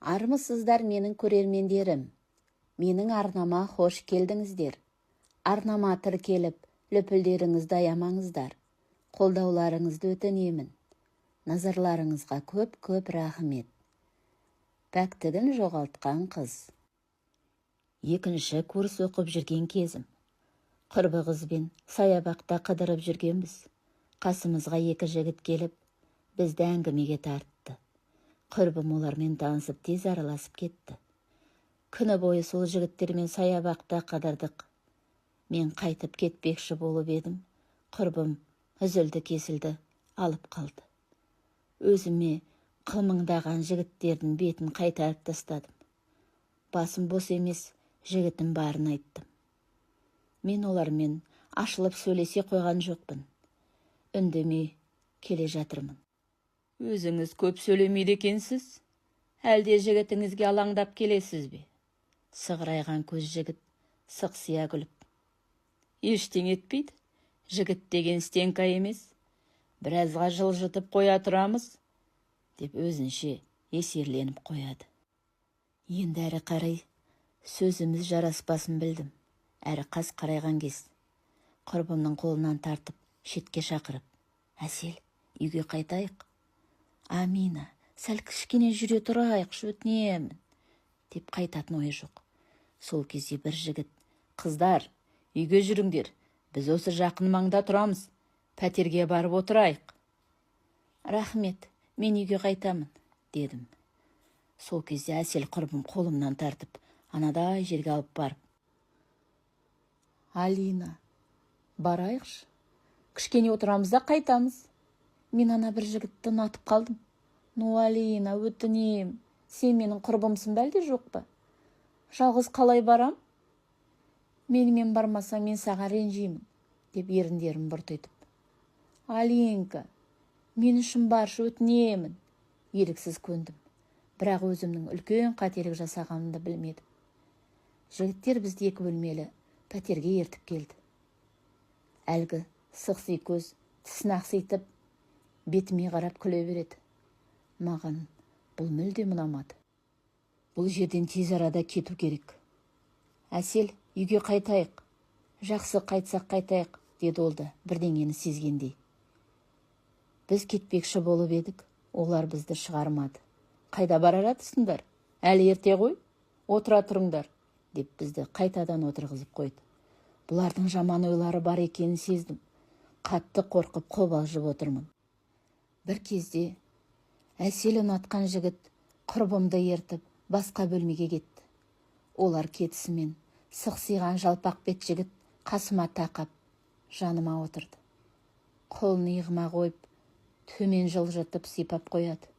Армысыздар менің көрермендерім. Менің арнама хош келдіңіздер. Арнама тіркеліп, лөпілдеріңізді аямаңыздар. Қолдауларыңызды өтінемін. Назарларыңызға көп рахмет. Пәктігін жоғалтқан қыз. Екінші курс оқып жүрген кезім. Құрбы қызбен саябақта қыдырып жүргенбіз. Қасымызға екі жігіт келіп, бізді әңгімеге тартты. Құрбым олармен танысып тез араласып кетті. Күні бойы сол жігіттермен саябақта қыдырдық. Мен қайтып кетпекші болып едім. Құрбым үзілді кесілді алып қалды. Өзіме қылмыңдаған жігіттердің бетін қайтарып тастадым. Басым бос емес, жігітім барын айттым. Мен олармен ашылып сөйлесе қойған жоқпын. Үндемей келе жатырмын. Өзіңіз көп сөйлемейді екенсіз? Әлде жігітіңізге алаңдап келесіз бе? Сығырайған көз жігіт сықсия күліп. Ештеңе етпейді. Жігіт деген стенка емес. Біразға жылжытып қоя тұрамыз, деп өзінше есерленіп қояды. Енді әрі қарай сөзіміз жараспасын білдім. Әрі қас қарайған кез. Құрбымның қолынан тартып, шетке шақырып. Әсел, үйге қайтайық. Амина, сәл кішкене жүре тұрайық, өтінемін, деп қайтатын ойы жоқ. Сол кезде бір жігіт, қыздар, үйге жүріңдер, біз осы жақын маңда тұрамыз, пәтерге барып отырайық. Рахмет, мен үйге қайтамын, дедім. Сол кезде Әсел құрбым қолымнан тартып, анадай жерге алып барып. Алина, барайықшы, кішкене отырамыз да қайтамыз. Мен ана бір жігітті ұнатып қалдым. Алина, өтінем, сен менің құрбымсың бәлде жоқ па? Жалғыз қалай барам? Менімен бармасаң, мен саған ренжимін, деп еріндерін бұртитып. Алинка, мен үшін баршы, өтінемін. Еріксіз көндім, бірақ өзімнің үлкен қателік жасағанымды білмедім. Жігіттер бізді екі бөлмелі пәтерге ертіп келді. Әлгі сықси көз тісін ақситып, бетіме қарап күле береді. Маған бұл мүлде ұнамады. Бұл жерден тез арада кету керек. Әсел, үйге қайтайық. Жақсы, қайтсақ қайтайық, деді ол да бірдеңені сезгендей. Біз кетпекші болып едік, олар бізді шығармады. Қайда барар атысыңдар? Әлі ерте ғой, отыра тұрыңдар, деп бізді қайтадан отырғызып қойды. Бұлардың жаман ойлары бар екенін сездім. Қатты қорқып қобалжып отырмын. Бір кезде Әсел ұнатқан жігіт құрбымды ертіп басқа бөлмеге кетті. Олар кетісімен сықсиған жалпақ бет жігіт қасыма тақап жаныма отырды. Қолын иығыма қойып, төмен жылжытып сипап қояды.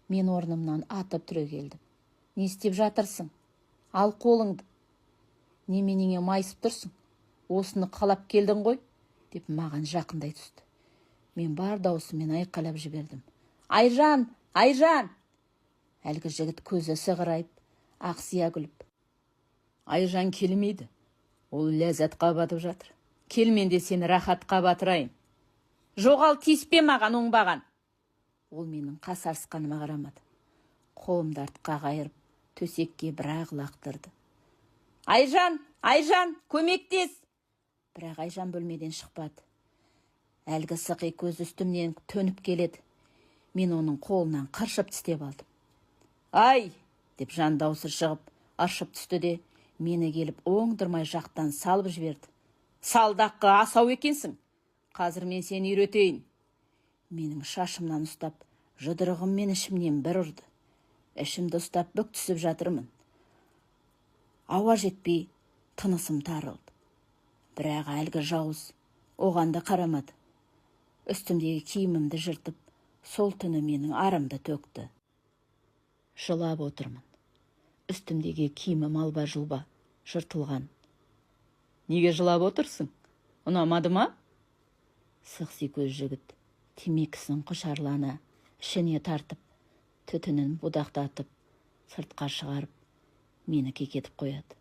Мен орнымнан атып түрегелдім. Не істеп жатырсың? Ал қолыңды. Неменеңе майысып тұрсың? Осыны қалап келдің ғой, деп маған жақындай түсті. Мен бар даусыммен айқайлап жібердім. Айжан! Айжан! Әлгі жігіт көзі сығырайып, ақсия күліп. Айжан келмейді. Ол ләззатқа батып жатыр. Келменде сені рахатқа батырайын. Жоғал, тиіспе маған оңбаған. Ол менің қасарысқаныма қарамады. Қолымды артқа қайырып, төсекке бір-ақ лақтырды. Айжан! Айжан! Көмектес! Бірақ Айжан бөлмеден шықпады. Әлгі сықи көз үстімнен төніп келеді. Мен оның қолынан қыршып тістеп алдым. Ай! Деп жан даусы шығып, аршып түсті де, мені келіп оңдырмай жақтан салып жіберді. Салдаққа асау екенсің. Қазір мен сені үйретейін. Менің шашымнан ұстап, жұдырығыммен ішімнен бір ұрды. Ішімді ұстап бүк түсіп жатырмын. Ауа жетпей, тынысым тарылды. Бірақ әлгі жауыз оған да қарамады. Үстімдегі киімімді жыртып, сол түні менің арымды төкті. Жылап отырмын. Үстімдегі киімім алба-жұлба, жыртылған. Неге жылап отырсың? Ұнамады ма? Сықси көз жігіт темекісін құшарлана ішіне тартып, түтінін будақтатып, сыртқа шығарып, мені кекетіп қояды.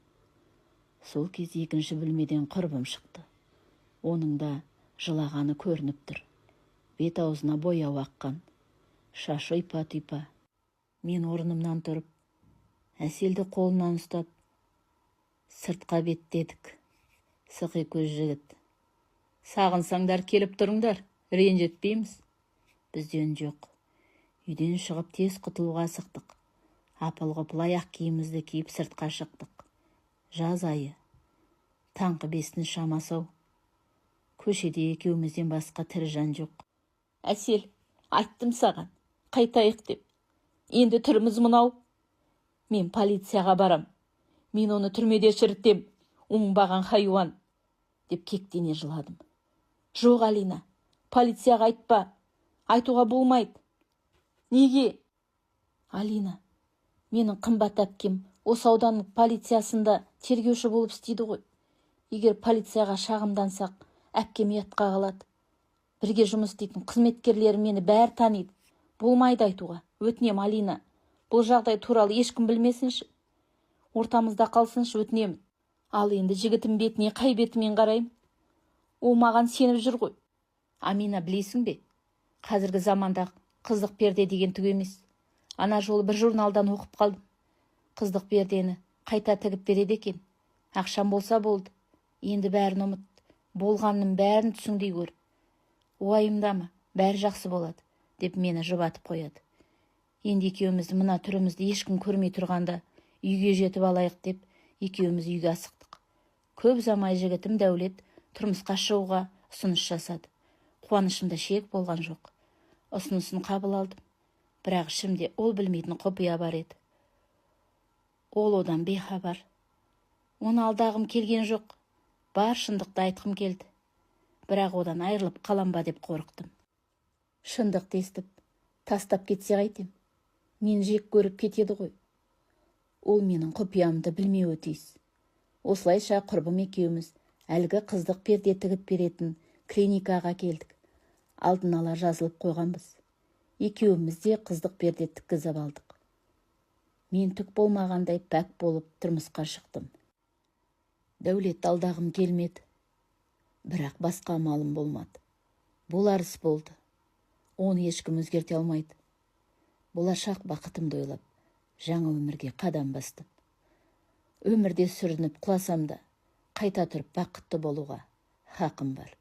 Сол кезде екінші бөлмеден құрбым шықты. Оның да жылағаны көрініп тұр. Бет аузына бояу аққан, шашы ұйпа-тұйпа. Мен орнымнан тұрып, Әселді қолынан ұстап, сыртқа беттедік. Сықи көз жігіт. Сағынсаңдар келіп тұрыңдар, ренжітпейміз. Бізден жоқ. Үйден шығып тез құтылуға асықтық. Апыл-ғұпыл аяқ киімімізді киіп сыртқа шықтық. Жаз айы. Таңғы 5-тің шамасы-ау. Көшеде екеумізден басқа тірі жан жоқ. Әсел, айттым саған, қайтайық деп. Енді түріміз мынау. Мен полицияға барам. Мен оны түрмеде шірітем, оңбаған хайуан, деп кектене жыладым. Жоқ, Алина, полицияға айтпа. Айтуға болмайды. Неге? Алина, менің қымбат әпкем осы ауданның полициясында тергеуші болып істейді ғой. Егер полицияға шағымдансақ, әпкем ұятқа қалады. Бірге жұмыс істейтін қызметкерлері мені бәрі таниды. Болмайды айтуға. Өтінем, Алина. Бұл жағдай туралы ешкім білмесінші. Ортамызда қалсыншы, өтінем. Ал енді жігітім бетіне қай бетімен қарайым? О маған сеніп жүр ғой. Амина, білесің бе? Қазіргі заманда қыздық перде деген түк емес. Ана жолы бір журналдан оқып қалдым. Қыздық пердені қайта тігіп береді екен. Ақшам болса болды. Енді бәрін ұмыт. Болғанның бәрін түсіңдей көр. Уайымдама, бәрі жақсы болады, деп мені жұбатып қояды. Енді екеумізді мына түрімізді ешкім көрмей тұрғанда үйге жетіп алайық деп, екеуміз үйге асықтық. Көп замай жігітім Дәулет тұрмысқа шығуға ұсыныс жасады. Қуанышымда шек болған жоқ. Ұсынысын қабыл алдым. Бірақ ішімде ол білмейтін құпия бар еді. Ол одан бейхабар. Оны алдағым келген жоқ. Бар шындықты айтқым келді. Бірақ одан айырылып қалам ба деп қорықтым. Шындықты естіп, тастап кетсе қайтем? Мен жек көріп кетеді ғой. Ол менің құпиямды білмеуі тиіс. Осылайша құрбым екеуміз әлгі қыздық перде тігіп беретін клиникаға келдік. Алдын ала жазылып қойғанбыз. Екеуміз де қыздық перде тіккізіп алдық. Мен түк болмағандай пәк болып тұрмысқа шықтым. Дәулет алдағым келмеді. Бірақ басқа амалым болмады. Болар іс болды. Оны ешкім өзгерте алмайды. Болашақ бақытымды ойлап, жаңа өмірге қадам бастым. Өмірде сүрініп құласам да, қайта тұрып бақытты болуға хақым бар.